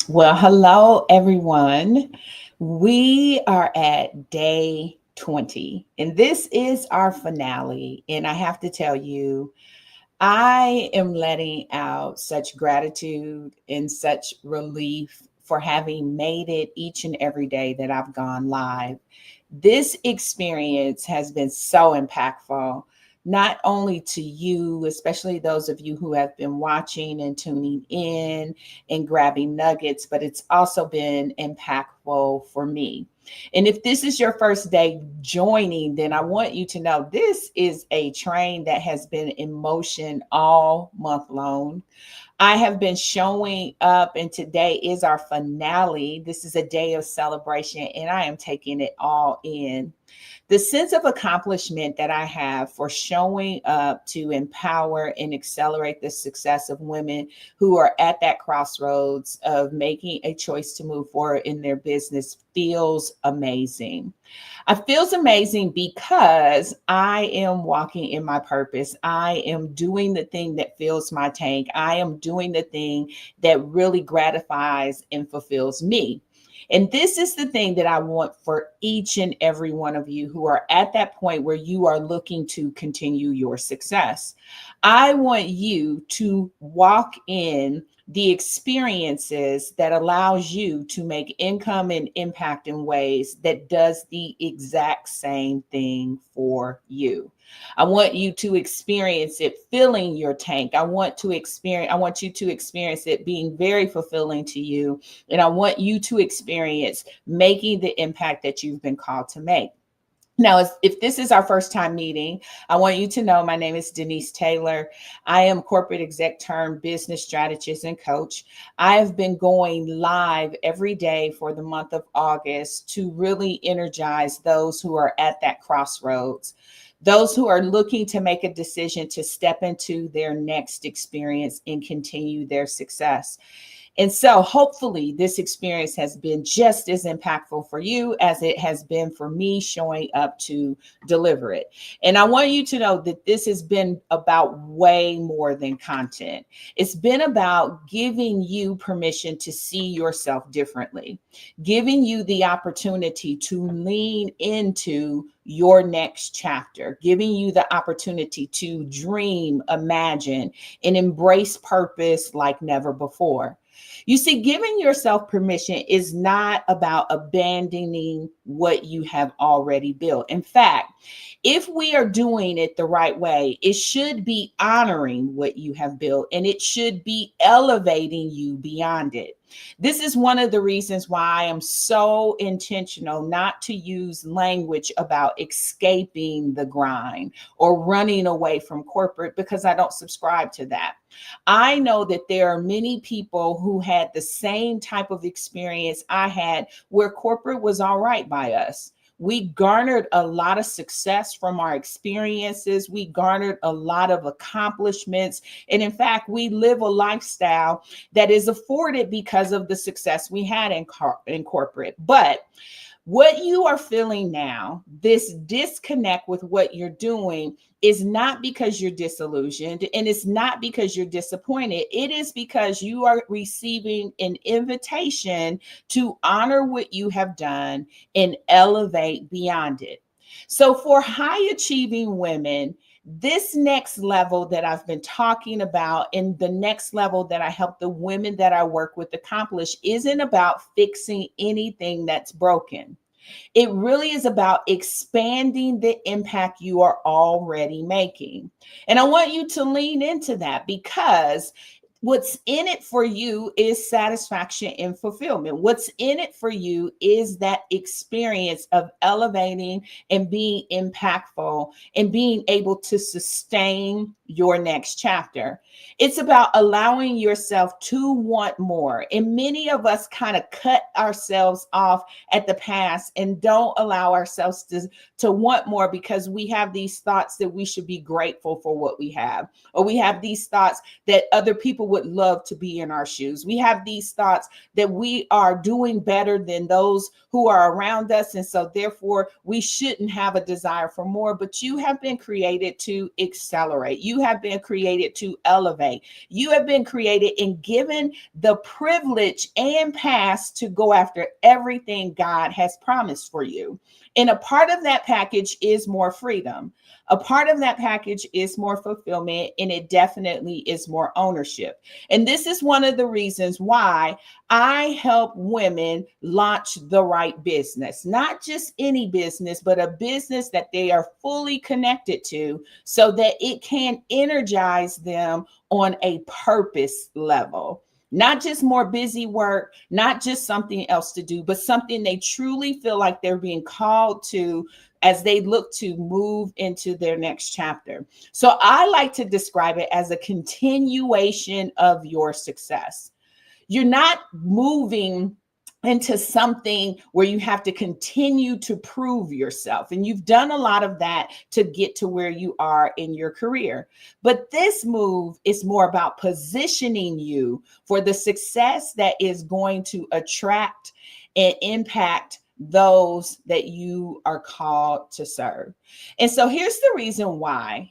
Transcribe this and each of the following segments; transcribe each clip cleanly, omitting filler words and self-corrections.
Well, hello, everyone. We are at day 20, and this is our finale. And I have to tell you, I am letting out such gratitude and such relief for having made it each and every day that I've gone live. This experience has been so impactful, not only to you, especially those of you who have been watching and tuning in and grabbing nuggets, but it's also been impactful for me. And if this is your first day joining, then I want you to know this is a train that has been in motion all month long. I have been showing up, and today is our finale. This is a day of celebration, and I am taking it all in. The sense of accomplishment that I have for showing up to empower and accelerate the success of women who are at that crossroads of making a choice to move forward in their business feels amazing. It feels amazing because I am walking in my purpose. I am doing the thing that fills my tank. I am doing the thing that really gratifies and fulfills me. And this is the thing that I want for each and every one of you who are at that point where you are looking to continue your success. I want you to walk in the experiences that allows you to make income and impact in ways that does the exact same thing for you. I want you to experience it filling your tank. I want you to experience it being very fulfilling to you. And I want you to experience making the impact that you've been called to make. Now, if this is our first time meeting, I want you to know my name is Denise Taylor. I am corporate exec turned business strategist and coach. I have been going live every day for the month of August to really energize those who are at that crossroads, those who are looking to make a decision to step into their next experience and continue their success. And so hopefully this experience has been just as impactful for you as it has been for me showing up to deliver it. And I want you to know that this has been about way more than content. It's been about giving you permission to see yourself differently, giving you the opportunity to lean into your next chapter, giving you the opportunity to dream, imagine, and embrace purpose like never before. You see, giving yourself permission is not about abandoning what you have already built. In fact, if we are doing it the right way, it should be honoring what you have built and it should be elevating you beyond it. This is one of the reasons why I am so intentional not to use language about escaping the grind or running away from corporate because I don't subscribe to that. I know that there are many people who had the same type of experience I had where corporate was all right by us. We garnered a lot of success from our experiences. We garnered a lot of accomplishments. And in fact, we live a lifestyle that is afforded because of the success we had in corporate. But what you are feeling now, this disconnect with what you're doing, is not because you're disillusioned and it's not because you're disappointed. It is because you are receiving an invitation to honor what you have done and elevate beyond it. So, for high achieving women, this next level that I've been talking about and the next level that I help the women that I work with accomplish isn't about fixing anything that's broken. It really is about expanding the impact you are already making. And I want you to lean into that because what's in it for you is satisfaction and fulfillment. What's in it for you is that experience of elevating and being impactful and being able to sustain your next chapter. It's about allowing yourself to want more. And many of us kind of cut ourselves off at the past and don't allow ourselves to want more because we have these thoughts that we should be grateful for what we have, or we have these thoughts that other people would love to be in our shoes. We have these thoughts that we are doing better than those who are around us. And so therefore we shouldn't have a desire for more, but you have been created to accelerate. You have been created to elevate. You have been created and given the privilege and pass to go after everything God has promised for you. And a part of that package is more freedom. A part of that package is more fulfillment, and it definitely is more ownership. And this is one of the reasons why I help women launch the right business, not just any business, but a business that they are fully connected to so that it can energize them on a purpose level. Not just more busy work, not just something else to do, but something they truly feel like they're being called to as they look to move into their next chapter. So I like to describe it as a continuation of your success. You're not moving into something where you have to continue to prove yourself. And you've done a lot of that to get to where you are in your career. But this move is more about positioning you for the success that is going to attract and impact those that you are called to serve. And so here's the reason why.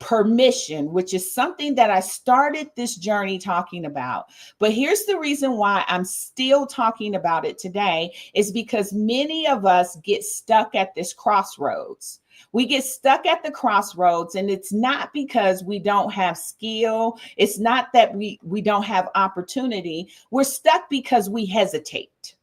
Permission, which is something that I started this journey talking about. But here's the reason why I'm still talking about it today is because many of us get stuck at this crossroads. We get stuck at the crossroads, and it's not because we don't have skill. It's not that we don't have opportunity. We're stuck because we hesitate.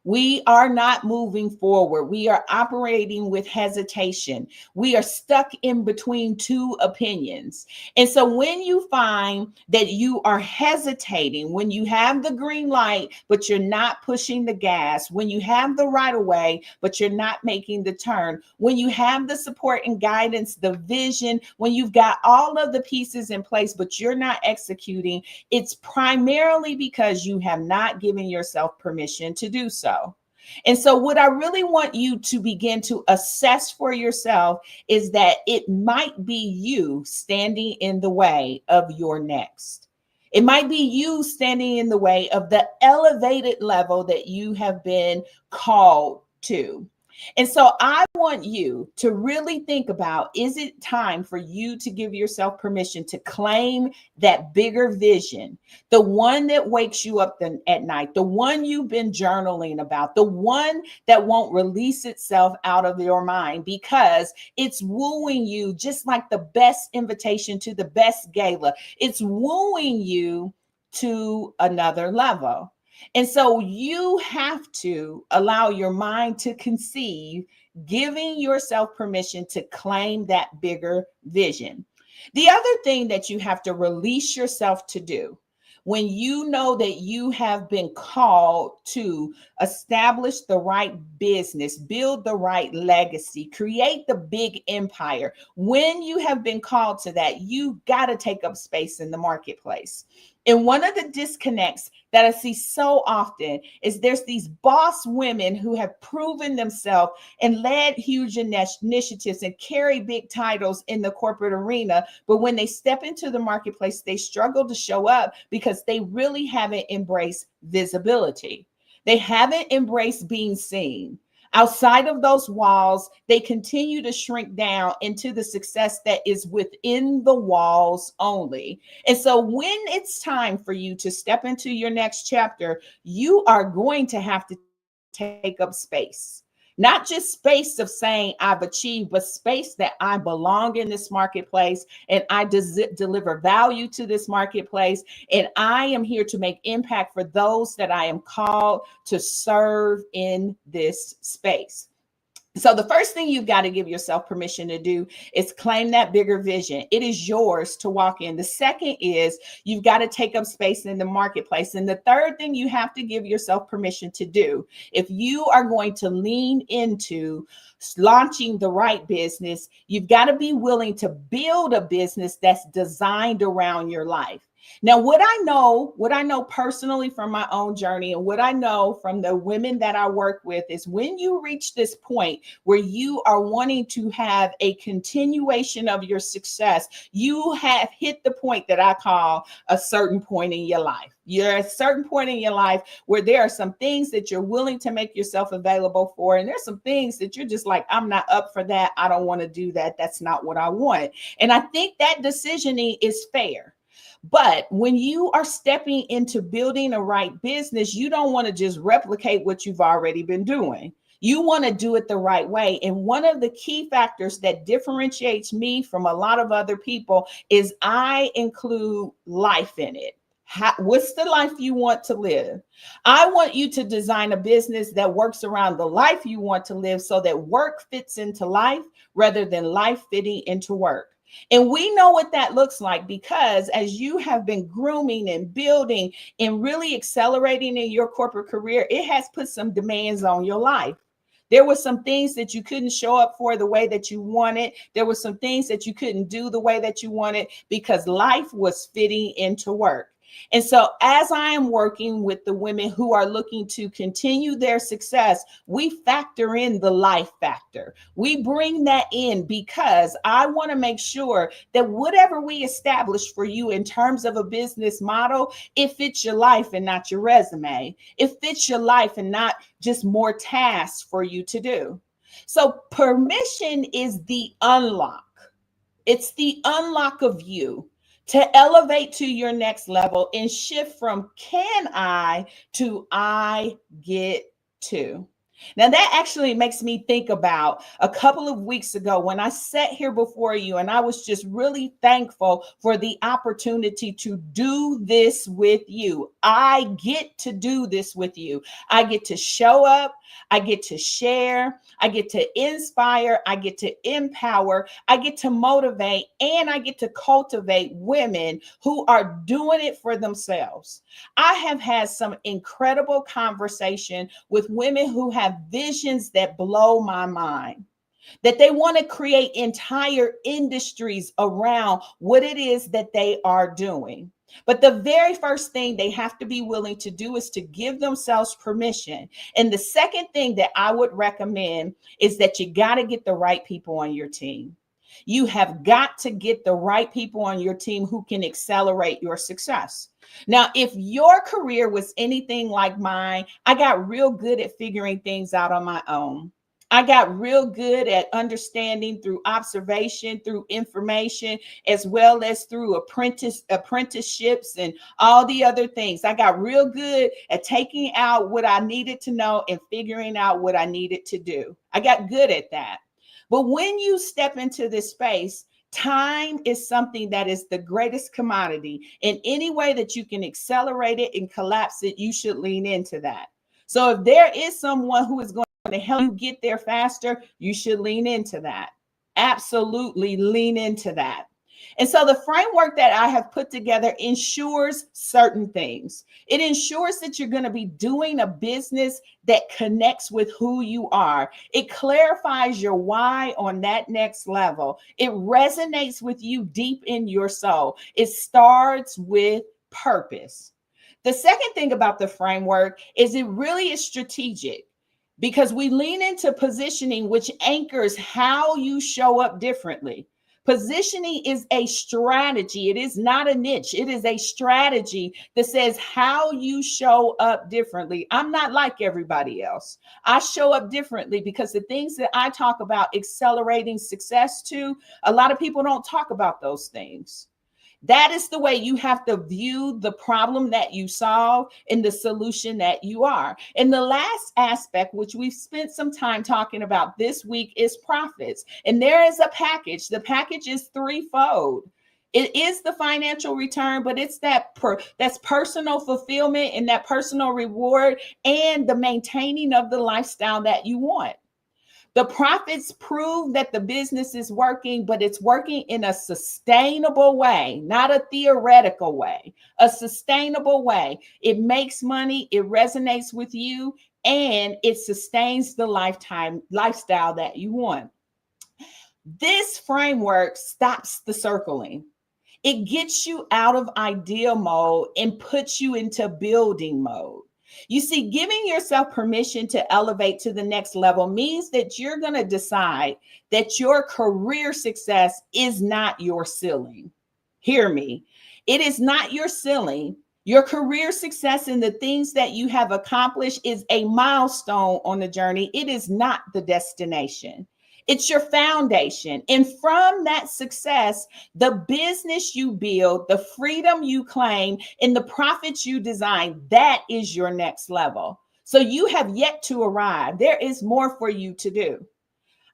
We are not moving forward. We are operating with hesitation. We are stuck in between two opinions. And so when you find that you are hesitating, when you have the green light, but you're not pushing the gas, when you have the right of way, but you're not making the turn, when you have the support and guidance, the vision, when you've got all of the pieces in place, but you're not executing, it's primarily because you have not given yourself permission to do so. And so what I really want you to begin to assess for yourself is that it might be you standing in the way of your next. It might be you standing in the way of the elevated level that you have been called to. And so I want you to really think about, is it time for you to give yourself permission to claim that bigger vision, the one that wakes you up at night, the one you've been journaling about, the one that won't release itself out of your mind because it's wooing you just like the best invitation to the best gala. It's wooing you to another level. And so you have to allow your mind to conceive, giving yourself permission to claim that bigger vision. The other thing that you have to release yourself to do when you know that you have been called to establish the right business, build the right legacy, create the big empire, when you have been called to that, you got to take up space in the marketplace. And one of the disconnects that I see so often is there's these boss women who have proven themselves and led huge initiatives and carry big titles in the corporate arena. But when they step into the marketplace, they struggle to show up because they really haven't embraced visibility. They haven't embraced being seen. Outside of those walls, they continue to shrink down into the success that is within the walls only. And so when it's time for you to step into your next chapter, you are going to have to take up space. Not just space of saying I've achieved, but space that I belong in this marketplace and I deliver value to this marketplace. And I am here to make impact for those that I am called to serve in this space. So the first thing you've got to give yourself permission to do is claim that bigger vision. It is yours to walk in. The second is you've got to take up space in the marketplace. And the third thing you have to give yourself permission to do, if you are going to lean into launching the right business, you've got to be willing to build a business that's designed around your life. Now, what I know personally from my own journey and what I know from the women that I work with is when you reach this point where you are wanting to have a continuation of your success, you have hit the point that I call a certain point in your life. You're at a certain point in your life where there are some things that you're willing to make yourself available for. And there's some things that you're just like, I'm not up for that. I don't want to do that. That's not what I want. And I think that decisioning is fair. But when you are stepping into building a right business, you don't want to just replicate what you've already been doing. You want to do it the right way. And one of the key factors that differentiates me from a lot of other people is I include life in it. What's the life you want to live? I want you to design a business that works around the life you want to live so that work fits into life rather than life fitting into work. And we know what that looks like because as you have been grooming and building and really accelerating in your corporate career, it has put some demands on your life. There were some things that you couldn't show up for the way that you wanted. There were some things that you couldn't do the way that you wanted because life was fitting into work. And so, as I am working with the women who are looking to continue their success, we factor in the life factor. We bring that in because I want to make sure that whatever we establish for you in terms of a business model, it fits your life and not your resume. It fits your life and not just more tasks for you to do. So, permission is the unlock. It's the unlock of you to elevate to your next level and shift from can I to I get to. Now, that actually makes me think about a couple of weeks ago when I sat here before you and I was just really thankful for the opportunity to do this with you. I get to do this with you. I get to show up. I get to share. I get to inspire. I get to empower. I get to motivate. And I get to cultivate women who are doing it for themselves. I have had some incredible conversation with women who have visions that blow my mind, that they want to create entire industries around what it is that they are doing. But the very first thing they have to be willing to do is to give themselves permission. And the second thing that I would recommend is that you got to get the right people on your team. You have got to get the right people on your team who can accelerate your success. Now, if your career was anything like mine, I got real good at figuring things out on my own. I got real good at understanding through observation, through information, as well as through apprenticeships and all the other things. I got real good at taking out what I needed to know and figuring out what I needed to do. I got good at that. But when you step into this space, time is something that is the greatest commodity. In any way that you can accelerate it and collapse it, you should lean into that. So if there is someone who is going to help you get there faster, you should lean into that. Absolutely lean into that. And so the framework that I have put together ensures certain things. It ensures that you're going to be doing a business that connects with who you are. It clarifies your why on that next level. It resonates with you deep in your soul. It starts with purpose. The second thing about the framework is it really is strategic because we lean into positioning, which anchors how you show up differently. Positioning is a strategy. It is not a niche. It is a strategy that says how you show up differently. I'm not like everybody else. I show up differently because the things that I talk about accelerating success to, a lot of people don't talk about those things. That is the way you have to view the problem that you solve and the solution that you are. And the last aspect, which we've spent some time talking about this week, is profits. And there is a package. The package is threefold. It is the financial return, but it's that's personal fulfillment and that personal reward and the maintaining of the lifestyle that you want. The profits prove that the business is working, but it's working in a sustainable way, not a theoretical way, a sustainable way. It makes money, it resonates with you, and it sustains the lifestyle that you want. This framework stops the circling. It gets you out of idea mode and puts you into building mode. You see, giving yourself permission to elevate to the next level means that you're going to decide that your career success is not your ceiling. Hear me. It is not your ceiling. Your career success and the things that you have accomplished is a milestone on the journey. It is not the destination. It's your foundation. And from that success, the business you build, the freedom you claim, and the profits you design, that is your next level. So you have yet to arrive. There is more for you to do.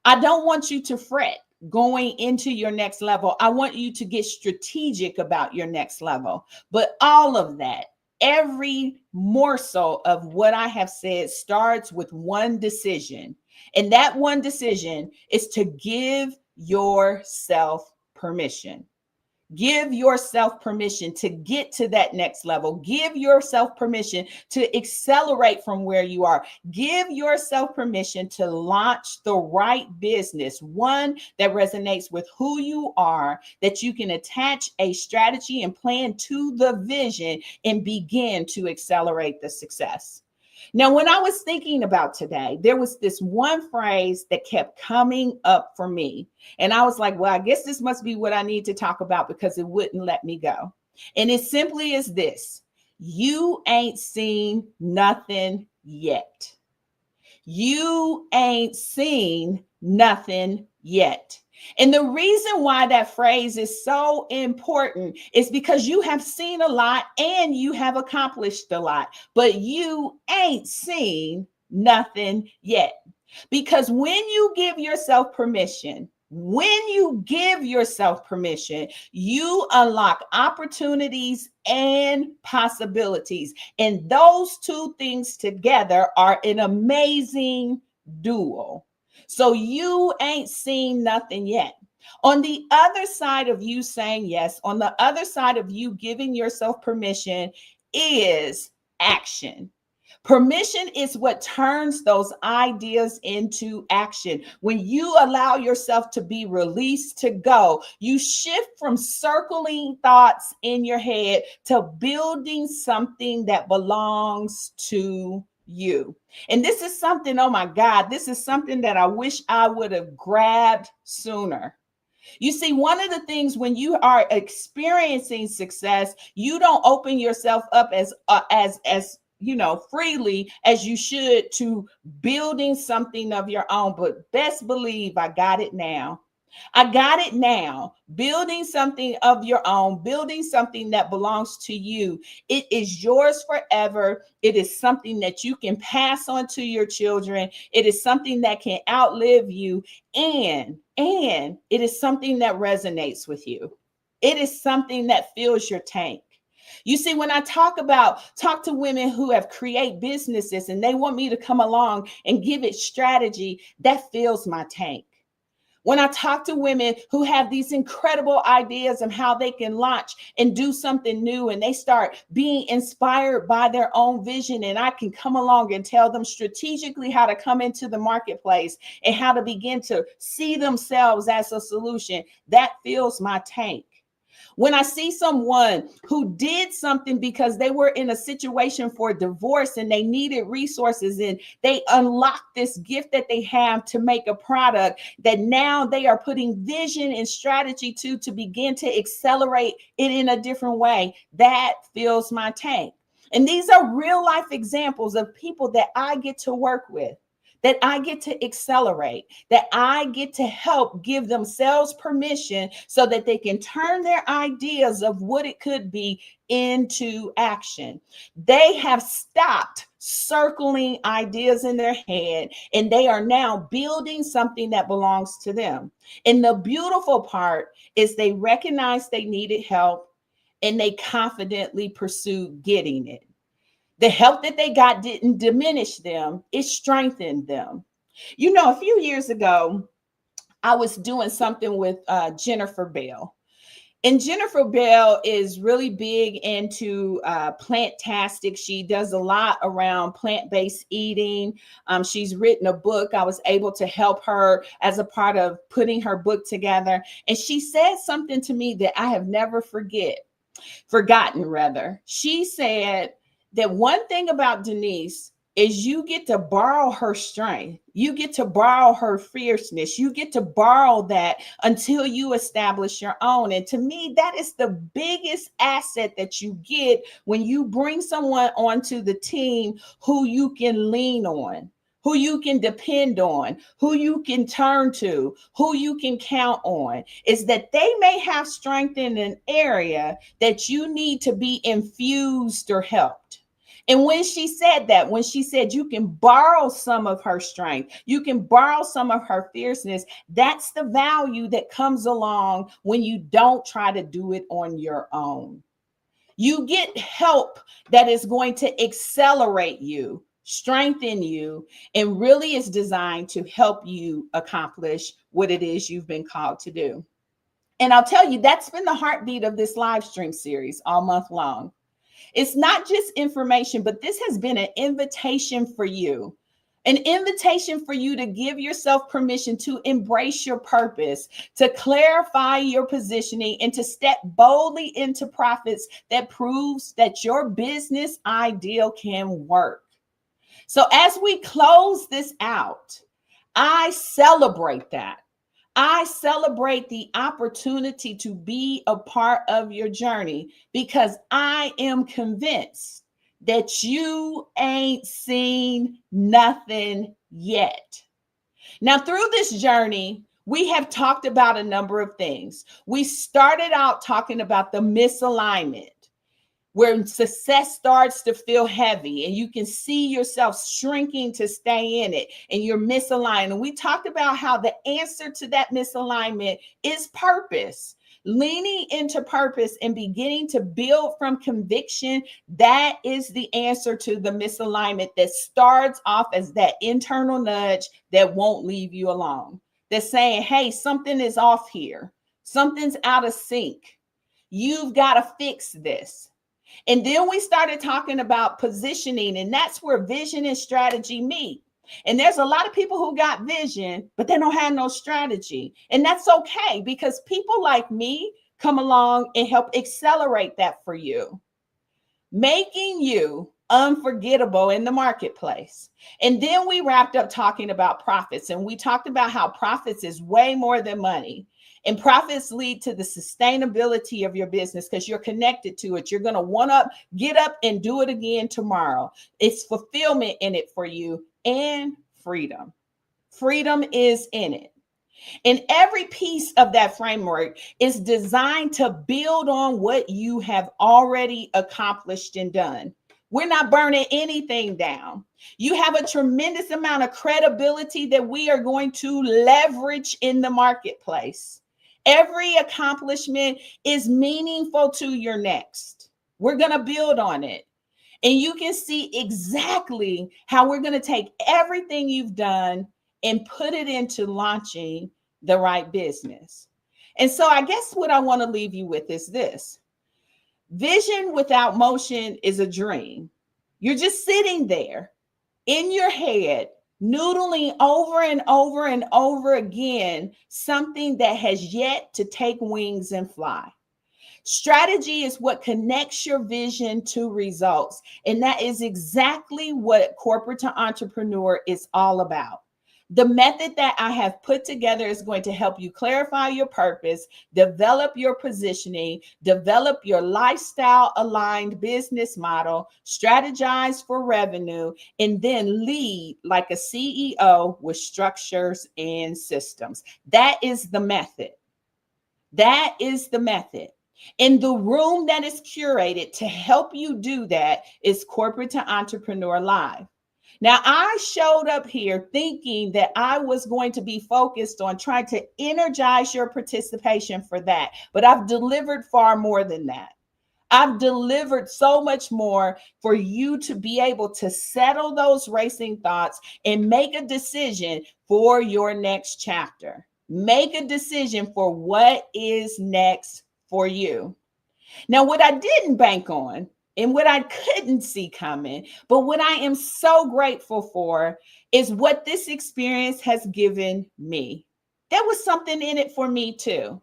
I don't want you to fret going into your next level. I want you to get strategic about your next level. But all of that, every morsel of what I have said starts with one decision. And that one decision is to give yourself permission. Give yourself permission to get to that next level. Give yourself permission to accelerate from where you are. Give yourself permission to launch the right business, one that resonates with who you are, that you can attach a strategy and plan to the vision and begin to accelerate the success. Now, when I was thinking about today, there was this one phrase that kept coming up for me. And I was like, well, I guess this must be what I need to talk about because it wouldn't let me go. And it simply is this: you ain't seen nothing yet. You ain't seen nothing yet. And the reason why that phrase is so important is because you have seen a lot and you have accomplished a lot, but you ain't seen nothing yet. Because when you give yourself permission, you unlock opportunities and possibilities. And those two things together are an amazing duo. So you ain't seen nothing yet. On the other side of you saying yes, on the other side of you giving yourself permission is action. Permission is what turns those ideas into action. When you allow yourself to be released to go, you shift from circling thoughts in your head to building something that belongs to you. And this is something, oh my God, this is something that I wish I would have grabbed sooner. You see, one of the things when you are experiencing success, you don't open yourself up as freely as you should to building something of your own. But best believe I got it now. I got it now. Building something of your own, building something that belongs to you. It is yours forever. It is something that you can pass on to your children. It is something that can outlive you. And it is something that resonates with you. It is something that fills your tank. You see, when I talk to women who have created businesses and they want me to come along and give it strategy, that fills my tank. When I talk to women who have these incredible ideas of how they can launch and do something new, and they start being inspired by their own vision, and I can come along and tell them strategically how to come into the marketplace and how to begin to see themselves as a solution, that fills my tank. When I see someone who did something because they were in a situation for divorce and they needed resources and they unlocked this gift that they have to make a product that now they are putting vision and strategy to begin to accelerate it in a different way, that fills my tank. And these are real life examples of people that I get to work with, that I get to accelerate, that I get to help give themselves permission so that they can turn their ideas of what it could be into action. They have stopped circling ideas in their head and they are now building something that belongs to them. And the beautiful part is they recognize they needed help and they confidently pursued getting it. The help that they got didn't diminish them, it strengthened them. You know, a few years ago, I was doing something with Jennifer Bell. And Jennifer Bell is really big into plant-tastic. She does a lot around plant-based eating. She's written a book. I was able to help her as a part of putting her book together. And she said something to me that I have never forgotten rather. She said that one thing about Denise is you get to borrow her strength. You get to borrow her fierceness. You get to borrow that until you establish your own. And to me, that is the biggest asset that you get when you bring someone onto the team who you can lean on, who you can depend on, who you can turn to, who you can count on, is that they may have strength in an area that you need to be infused or helped. And when she said that, when she said you can borrow some of her strength, you can borrow some of her fierceness, that's the value that comes along when you don't try to do it on your own. You get help that is going to accelerate you, strengthen you, and really is designed to help you accomplish what it is you've been called to do. And I'll tell you, that's been the heartbeat of this live stream series all month long. It's not just information, but this has been an invitation for you. An invitation for you to give yourself permission to embrace your purpose, to clarify your positioning, and to step boldly into profits that proves that your business ideal can work. So as we close this out, I celebrate that. I celebrate the opportunity to be a part of your journey because I am convinced that you ain't seen nothing yet. Now, through this journey, we have talked about a number of things. We started out talking about the misalignment, where success starts to feel heavy and you can see yourself shrinking to stay in it and you're misaligned. And we talked about how the answer to that misalignment is purpose. Leaning into purpose and beginning to build from conviction, that is the answer to the misalignment that starts off as that internal nudge that won't leave you alone. That's saying, hey, something is off here. Something's out of sync. You've got to fix this. And then we started talking about positioning, and that's where vision and strategy meet. And there's a lot of people who got vision, but they don't have no strategy. And that's okay, because people like me come along and help accelerate that for you, making you unforgettable in the marketplace. And then we wrapped up talking about profits, and we talked about how profits is way more than money. And profits lead to the sustainability of your business because you're connected to it. You're going to want to get up and do it again tomorrow. It's fulfillment in it for you and freedom. Freedom is in it. And every piece of that framework is designed to build on what you have already accomplished and done. We're not burning anything down. You have a tremendous amount of credibility that we are going to leverage in the marketplace. Every accomplishment is meaningful to your next. We're going to build on it. And you can see exactly how we're going to take everything you've done and put it into launching the right business. And so I guess what I want to leave you with is this. Vision without motion is a dream. You're just sitting there in your head, noodling over and over and over again, something that has yet to take wings and fly. Strategy is what connects your vision to results. And that is exactly what corporate to entrepreneur is all about. The method that I have put together is going to help you clarify your purpose, develop your positioning, develop your lifestyle aligned business model, strategize for revenue, and then lead like a CEO with structures and systems. That is the method. That is the method. And the room that is curated to help you do that is Corporate to Entrepreneur Live. Now, I showed up here thinking that I was going to be focused on trying to energize your participation for that, but I've delivered far more than that. I've delivered so much more for you to be able to settle those racing thoughts and make a decision for your next chapter. Make a decision for what is next for you. Now, what I didn't bank on and what I couldn't see coming, but what I am so grateful for is what this experience has given me. There was something in it for me too.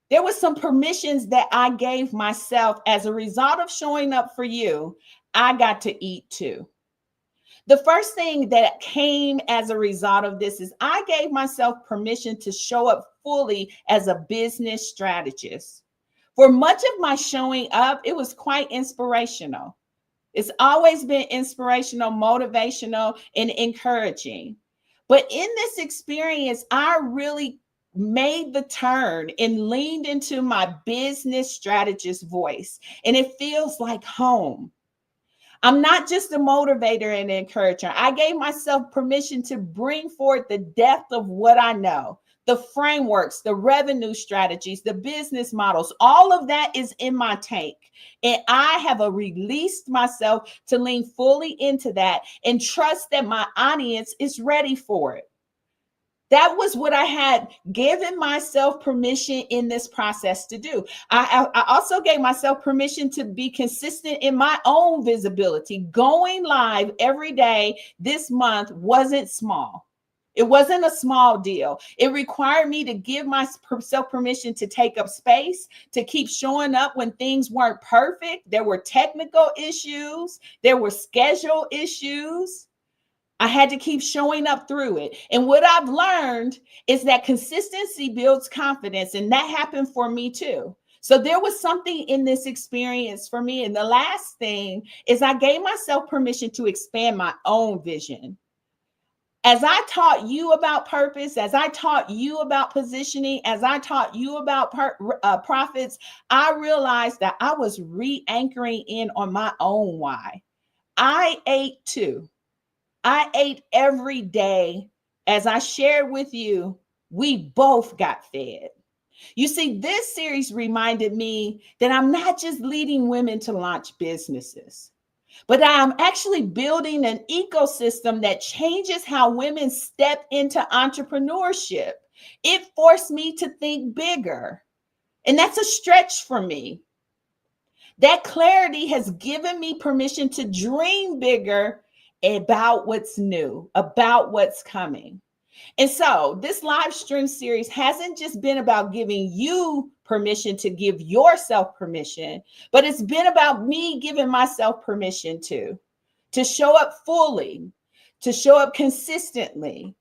There was some permissions that I gave myself as a result of showing up for you. I got to eat too. The first thing that came as a result of this is I gave myself permission to show up fully as a business strategist. For much of my showing up, it was quite inspirational. It's always been inspirational, motivational, and encouraging. But in this experience, I really made the turn and leaned into my business strategist voice, and it feels like home. I'm not just a motivator and encourager. I gave myself permission to bring forth the depth of what I know, the frameworks, the revenue strategies, the business models. All of that is in my tank. And I have released myself to lean fully into that and trust that my audience is ready for it. That was what I had given myself permission in this process to do. I also gave myself permission to be consistent in my own visibility. Going live every day this month wasn't small. It wasn't a small deal. It required me to give myself permission to take up space, to keep showing up when things weren't perfect. There were technical issues. There were schedule issues. I had to keep showing up through it. And what I've learned is that consistency builds confidence. And that happened for me too. So there was something in this experience for me. And the last thing is I gave myself permission to expand my own vision. As I taught you about purpose, as I taught you about positioning, as I taught you about profits, I realized that I was re-anchoring in on my own why. I ate too. I ate every day. As I shared with you, we both got fed. You see, this series reminded me that I'm not just leading women to launch businesses, but I'm actually building an ecosystem that changes how women step into entrepreneurship. It forced me to think bigger, and that's a stretch for me. That clarity has given me permission to dream bigger about what's new, about what's coming. And so this live stream series hasn't just been about giving you permission to give yourself permission, but it's been about me giving myself permission to show up fully, to show up consistently,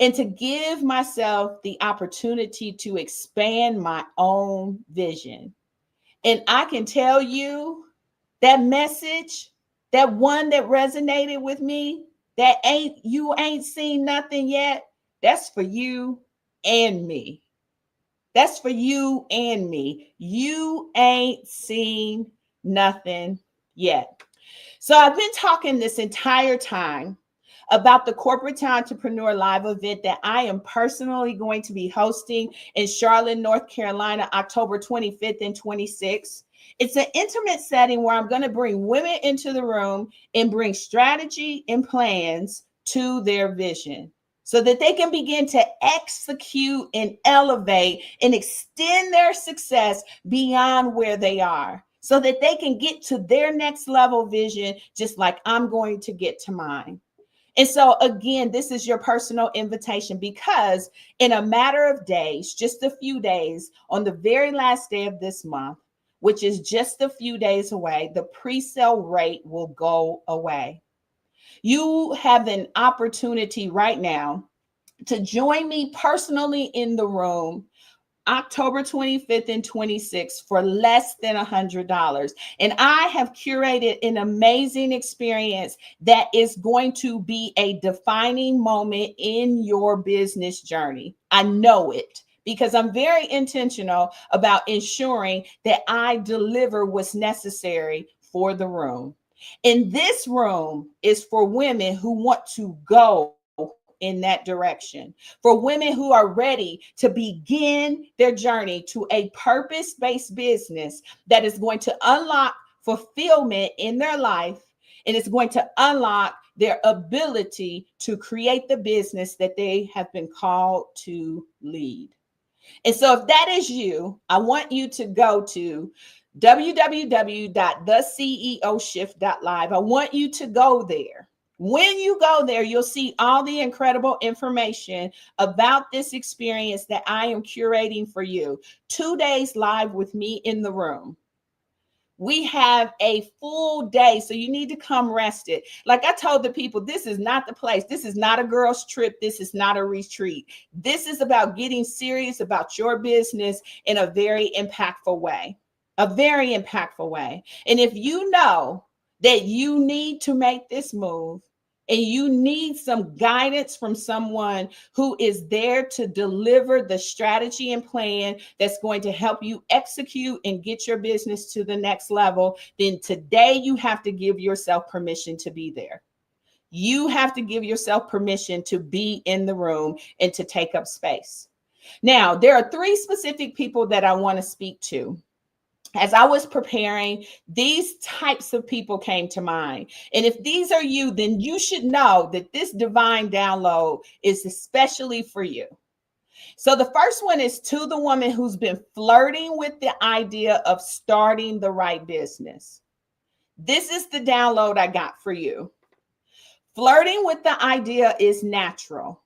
and to give myself the opportunity to expand my own vision. And I can tell you that message, that one that resonated with me, that you ain't seen nothing yet, that's for you and me. That's for you and me. You ain't seen nothing yet. So I've been talking this entire time about the Corporate to Entrepreneur live event that I am personally going to be hosting in Charlotte, North Carolina, October 25th and 26th. It's an intimate setting where I'm going to bring women into the room and bring strategy and plans to their vision so that they can begin to execute and elevate and extend their success beyond where they are, so that they can get to their next level vision, just like I'm going to get to mine. And so, again, this is your personal invitation, because in a matter of days, just a few days, on the very last day of this month, which is just a few days away, the pre-sale rate will go away. You have an opportunity right now to join me personally in the room October 25th and 26th for less than $100. And I have curated an amazing experience that is going to be a defining moment in your business journey. I know it, because I'm very intentional about ensuring that I deliver what's necessary for the room. And this room is for women who want to go in that direction, for women who are ready to begin their journey to a purpose-based business that is going to unlock fulfillment in their life, and it's going to unlock their ability to create the business that they have been called to lead. And so if that is you, I want you to go to www.theceoshift.live. I want you to go there. When you go there, you'll see all the incredible information about this experience that I am curating for you. 2 days live with me in the room. We have a full day, so you need to come rested. Like I told the people, this is not the place. This is not a girl's trip. This is not a retreat. This is about getting serious about your business in a very impactful way. A very impactful way. And if you know that you need to make this move, and you need some guidance from someone who is there to deliver the strategy and plan that's going to help you execute and get your business to the next level, then today you have to give yourself permission to be there. You have to give yourself permission to be in the room and to take up space. Now, there are 3 specific people that I want to speak to. As I was preparing, these types of people came to mind. And if these are you, then you should know that this divine download is especially for you. So the first one is to the woman who's been flirting with the idea of starting the right business. This is the download I got for you. Flirting with the idea is natural.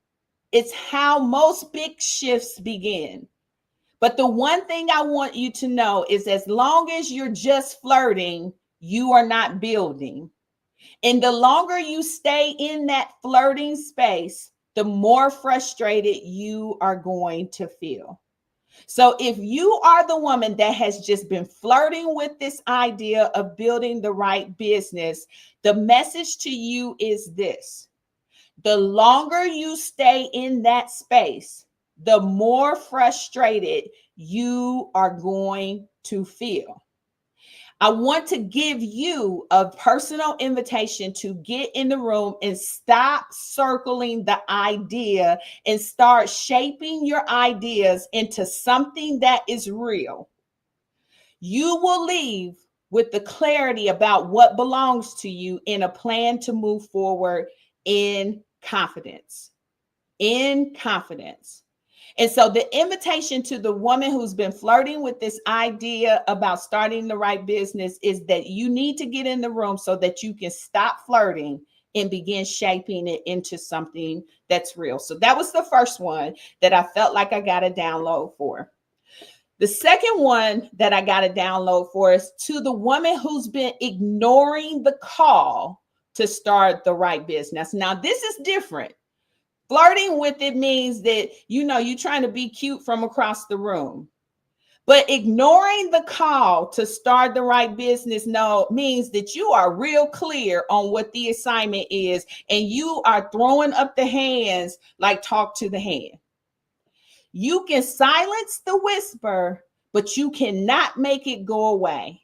It's how most big shifts begin. But the one thing I want you to know is as long as you're just flirting, you are not building. And the longer you stay in that flirting space, the more frustrated you are going to feel. So if you are the woman that has just been flirting with this idea of building the right business, the message to you is this: the longer you stay in that space, the more frustrated you are going to feel. I want to give you a personal invitation to get in the room and stop circling the idea and start shaping your ideas into something that is real. You will leave with the clarity about what belongs to you in a plan to move forward in confidence. In confidence. And so the invitation to the woman who's been flirting with this idea about starting the right business is that you need to get in the room so that you can stop flirting and begin shaping it into something that's real. So that was the first one that I felt like I got a download for. The second one that I got a download for is to the woman who's been ignoring the call to start the right business. Now, this is different. Flirting with it means that, you're trying to be cute from across the room. But ignoring the call to start the right business means that you are real clear on what the assignment is, and you are throwing up the hands like talk to the hand. You can silence the whisper, but you cannot make it go away.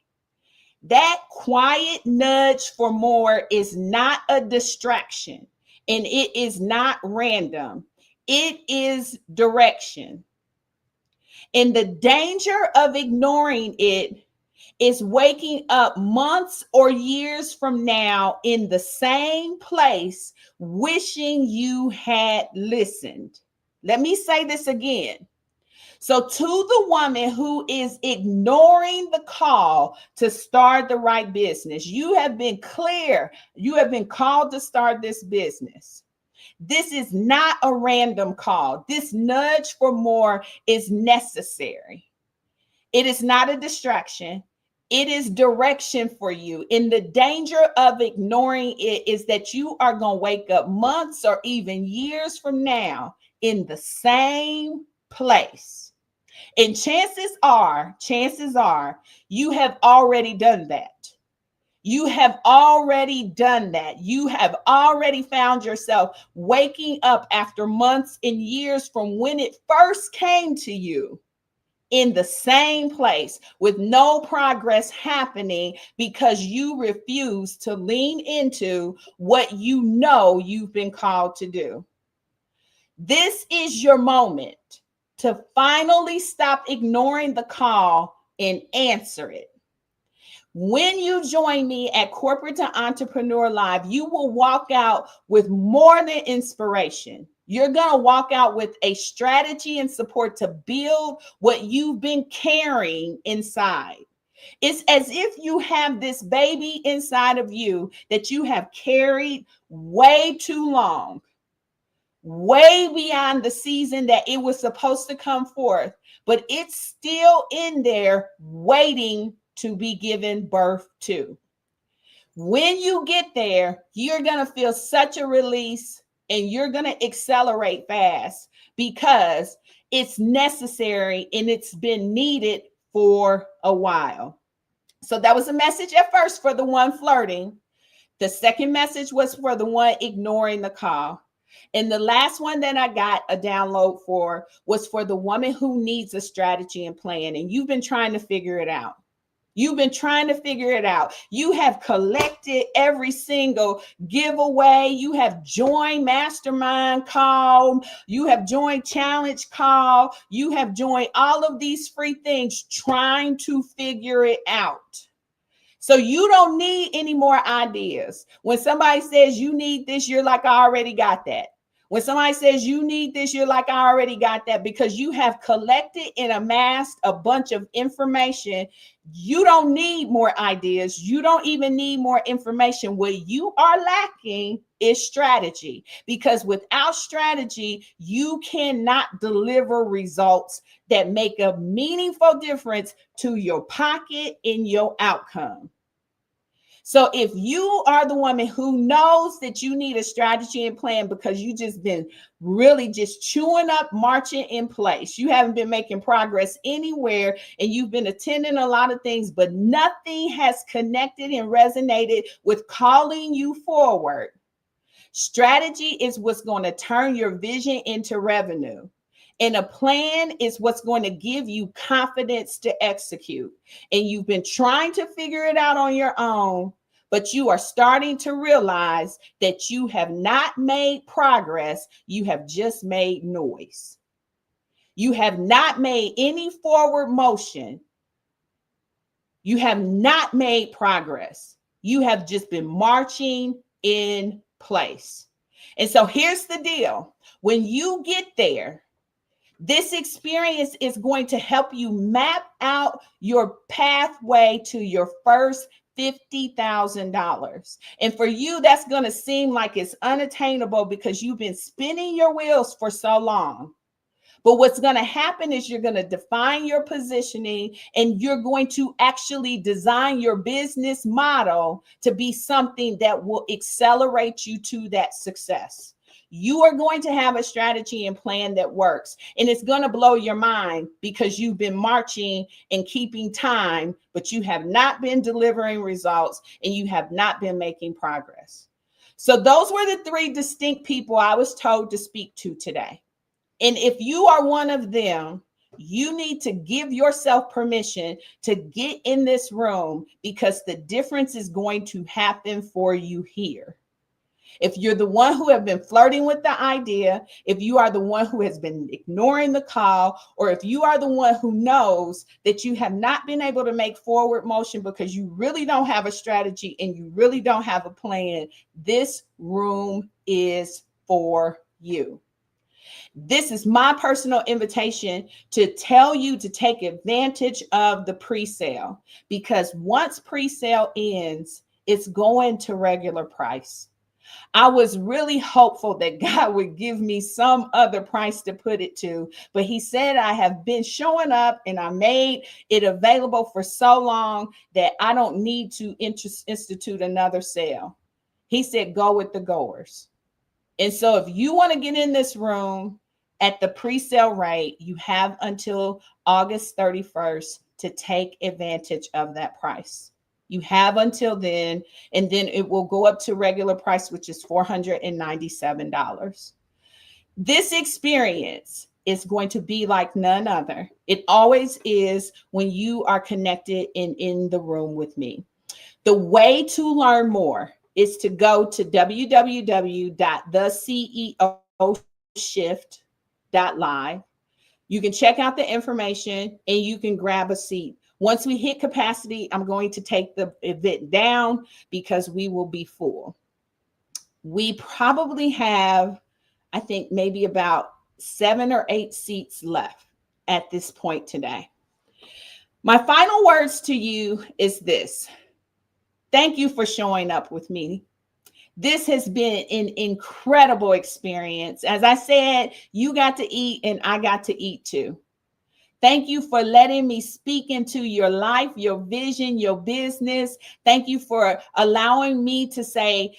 That quiet nudge for more is not a distraction. And it is not random. It is direction. And the danger of ignoring it is waking up months or years from now in the same place, wishing you had listened. Let me say this again. So to the woman who is ignoring the call to start the right business, you have been clear. You have been called to start this business. This is not a random call. This nudge for more is necessary. It is not a distraction. It is direction for you. And the danger of ignoring it is that you are going to wake up months or even years from now in the same place. And chances are, you have already done that. You have already done that. You have already found yourself waking up after months and years from when it first came to you in the same place with no progress happening because you refuse to lean into what you know you've been called to do. This is your moment to finally stop ignoring the call and answer it. When you join me at Corporate to Entrepreneur Live, you will walk out with more than inspiration. You're going to walk out with a strategy and support to build what you've been carrying inside. It's as if you have this baby inside of you that you have carried way too long, way beyond the season that it was supposed to come forth, but it's still in there waiting to be given birth to. When you get there, you're going to feel such a release and you're going to accelerate fast because it's necessary and it's been needed for a while. So that was a message at first for the one flirting. The second message was for the one ignoring the call. And the last one that I got a download for was for the woman who needs a strategy and plan. And you've been trying to figure it out. You've been trying to figure it out. You have collected every single giveaway. You have joined mastermind call. You have joined challenge call. You have joined all of these free things trying to figure it out. So you don't need any more ideas. When somebody says you need this, you're like, I already got that. When somebody says you need this, you're like, I already got that, because you have collected and amassed a bunch of information. You don't need more ideas. You don't even need more information. What you are lacking is strategy, because without strategy, you cannot deliver results that make a meaningful difference to your pocket and your outcome. So if you are the woman who knows that you need a strategy and plan because you just been really just chewing up, marching in place, you haven't been making progress anywhere, and you've been attending a lot of things, but nothing has connected and resonated with calling you forward. Strategy is what's going to turn your vision into revenue. And a plan is what's going to give you confidence to execute. And you've been trying to figure it out on your own, but you are starting to realize that you have not made progress. You have just made noise. You have not made any forward motion. You have not made progress. You have just been marching in place. And so here's the deal. When you get there, this experience is going to help you map out your pathway to your first $50,000. And for you, that's going to seem like it's unattainable because you've been spinning your wheels for so long. But what's going to happen is you're going to define your positioning, and you're going to actually design your business model to be something that will accelerate you to that success. You are going to have a strategy and plan that works, and it's going to blow your mind because you've been marching and keeping time, but you have not been delivering results and you have not been making progress. So those were the three distinct people I was told to speak to today. And if you are one of them, you need to give yourself permission to get in this room, because the difference is going to happen for you here. If you're the one who have been flirting with the idea, if you are the one who has been ignoring the call, or if you are the one who knows that you have not been able to make forward motion because you really don't have a strategy and you really don't have a plan, this room is for you. This is my personal invitation to tell you to take advantage of the pre-sale, because once pre-sale ends, it's going to regular price. I was really hopeful that God would give me some other price to put it to, but he said I have been showing up and I made it available for so long that I don't need to institute another sale. He said, go with the goers. And so if you want to get in this room at the pre-sale rate, you have until August 31st to take advantage of that price. You have until then, and then it will go up to regular price, which is $497. This experience is going to be like none other. It always is when you are connected and in the room with me. The way to learn more is to go to www.theceoshift.live. You can check out the information and you can grab a seat. Once we hit capacity, I'm going to take the event down because we will be full. We probably have I think maybe about 7 or 8 seats left at this point today. My final words to you is this. Thank you for showing up with me. This has been an incredible experience. As I said, you got to eat and I got to eat too. Thank you for letting me speak into your life, your vision, your business. Thank you for allowing me to say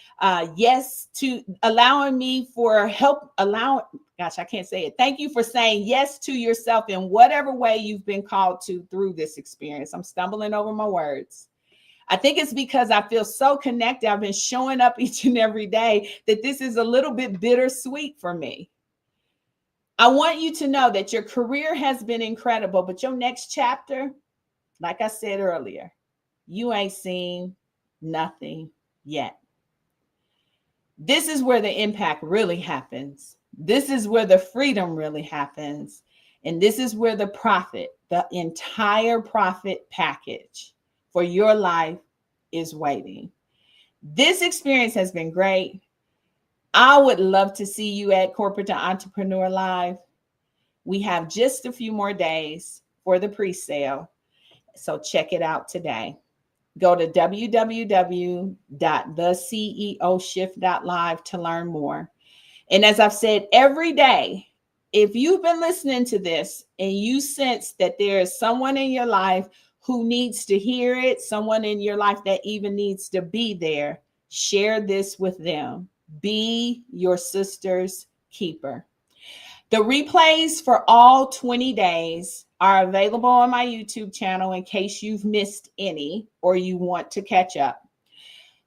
yes to, allowing me for help, gosh, I can't say it. Thank you for saying yes to yourself in whatever way you've been called to through this experience. I'm stumbling over my words. I think it's because I feel so connected. I've been showing up each and every day that this is a little bit bittersweet for me. I want you to know that your career has been incredible, but your next chapter, like I said earlier, you ain't seen nothing yet. This is where the impact really happens. This is where the freedom really happens. And this is where the profit, the entire profit package for your life is waiting. This experience has been great. I would love to see you at Corporate to Entrepreneur Live. We have just a few more days for the pre-sale, so check it out today. Go to www.theceoshift.live to learn more. And as I've said every day, if you've been listening to this and you sense that there is someone in your life who needs to hear it, someone in your life that even needs to be there, share this with them. Be your sister's keeper. The replays for all 20 days are available on my YouTube channel in case you've missed any or you want to catch up.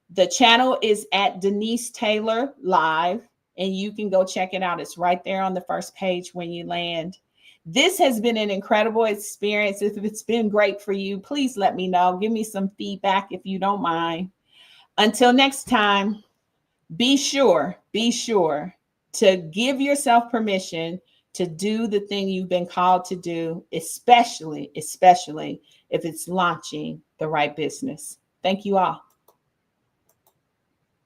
The channel is at Denise Taylor Live, and you can go check it out. It's right there on the first page when you land. This has been an incredible experience. If it's been great for you, please let me know. Give me some feedback if you don't mind. Until next time, be sure to give yourself permission to do the thing you've been called to do, especially if it's launching the right business. Thank you all.